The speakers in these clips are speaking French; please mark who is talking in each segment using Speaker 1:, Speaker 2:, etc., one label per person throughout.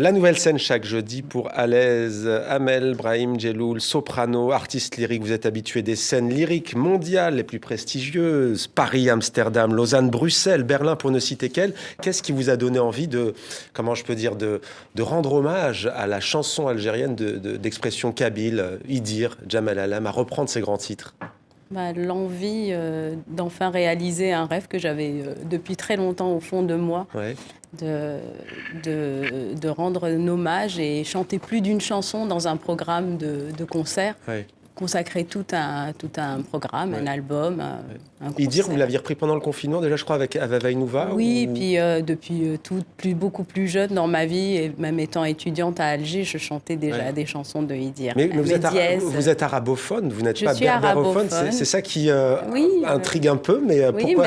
Speaker 1: La nouvelle scène chaque jeudi pour Alaise, Amel, Brahim, Djeloul, soprano, artiste lyrique. Vous êtes habitué des scènes lyriques mondiales les plus prestigieuses. Paris, Amsterdam, Lausanne, Bruxelles, Berlin pour ne citer qu'elles. Qu'est-ce qui vous a donné envie de, comment je peux dire, de rendre hommage à la chanson algérienne d'expression kabyle, Idir, Djemal Alam, à reprendre ses grands titres?
Speaker 2: L'envie d'enfin réaliser un rêve que j'avais depuis très longtemps au fond de moi,
Speaker 1: Ouais.
Speaker 2: de rendre un hommage et chanter plus d'une chanson dans un programme de concert,
Speaker 1: Ouais.
Speaker 2: consacrer tout un programme, un album, un concert.
Speaker 1: Idir, vous l'aviez repris pendant le confinement déjà, je crois, avec Vainouva.
Speaker 2: Oui, puis depuis beaucoup plus jeune dans ma vie, et même étant étudiante à Alger, je chantais déjà des chansons de Idir.
Speaker 1: Mais vous êtes arabophone, vous n'êtes pas berbérophone. C'est ça qui intrigue un peu, mais pourquoi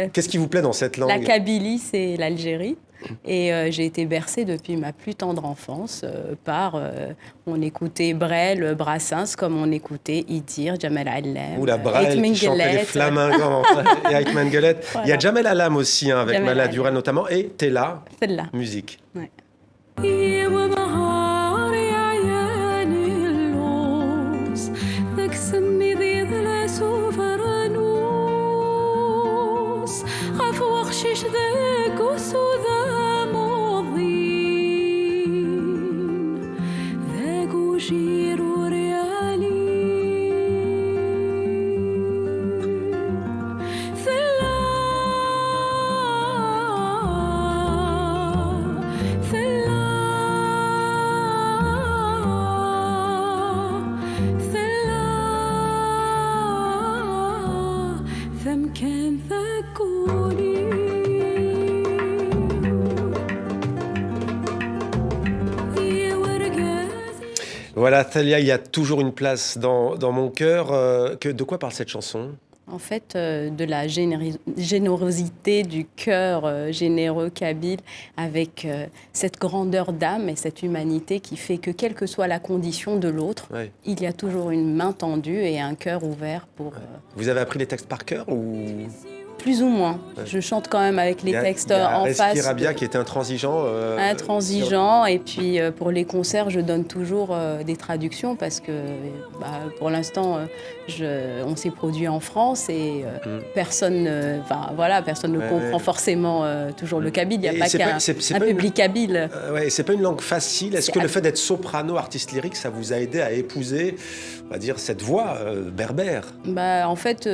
Speaker 1: qu'est-ce qui vous plaît dans cette langue?
Speaker 2: La Kabylie, c'est l'Algérie. Et j'ai été bercée depuis ma plus tendre enfance par... on écoutait Brel, Brassens, comme on écoutait Idir, Djemal Alam.
Speaker 1: Ou la Brel qui chantait les flamingants et Ait Mengelet. Voilà. Il y a Djemal Alam aussi, avec Mala Durel notamment, et Tella, musique. Ouais. Voilà, Thalia, il y a toujours une place dans mon cœur. De quoi parle cette chanson ?
Speaker 2: En fait, de la générosité du cœur généreux kabyle, avec cette grandeur d'âme et cette humanité qui fait que, quelle que soit la condition de l'autre, il y a toujours une main tendue et un cœur ouvert pour...
Speaker 1: Vous avez appris les textes par cœur ou...
Speaker 2: Plus ou moins. Je chante quand même avec les textes en face.
Speaker 1: Il y a Rabia qui est intransigeant.
Speaker 2: Intransigeant. Et puis pour les concerts, je donne toujours des traductions parce que pour l'instant, on s'est produit en France et personne ne comprend forcément toujours le kabyle. Il n'y a pas qu'un public kabyle.
Speaker 1: C'est pas une langue facile. Est-ce que le fait d'être soprano, artiste lyrique, ça vous a aidé à épouser, on va dire, cette voix berbère?
Speaker 2: En fait,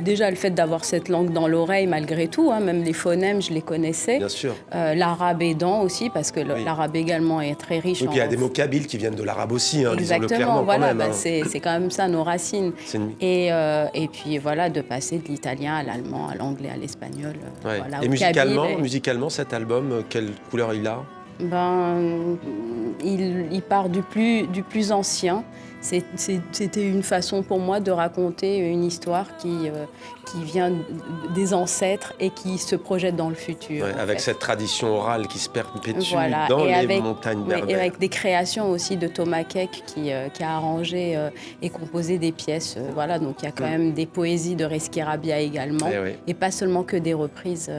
Speaker 2: déjà le fait d'avoir cette langue dans l'oreille malgré tout, même les phonèmes, je les connaissais.
Speaker 1: Bien sûr.
Speaker 2: L'arabe aidant aussi, parce que l'arabe également est très riche.
Speaker 1: Oui, puis il y a des mots kabyles qui viennent de l'arabe aussi, disons-le clairement.
Speaker 2: Voilà,
Speaker 1: quand même,
Speaker 2: c'est quand même ça nos racines. Et puis voilà, de passer de l'italien à l'allemand, à l'anglais, à l'espagnol.
Speaker 1: Voilà, et musicalement, cet album, quelle couleur il a?
Speaker 2: Il part du plus ancien. C'était une façon pour moi de raconter une histoire qui vient des ancêtres et qui se projette dans le futur.
Speaker 1: Avec cette tradition orale qui se perpétue dans les montagnes berbères.
Speaker 2: Et avec des créations aussi de Thomas Keck qui a arrangé et composé des pièces. Donc il y a quand même des poésies de Reski Rabia également. Et pas seulement que des reprises.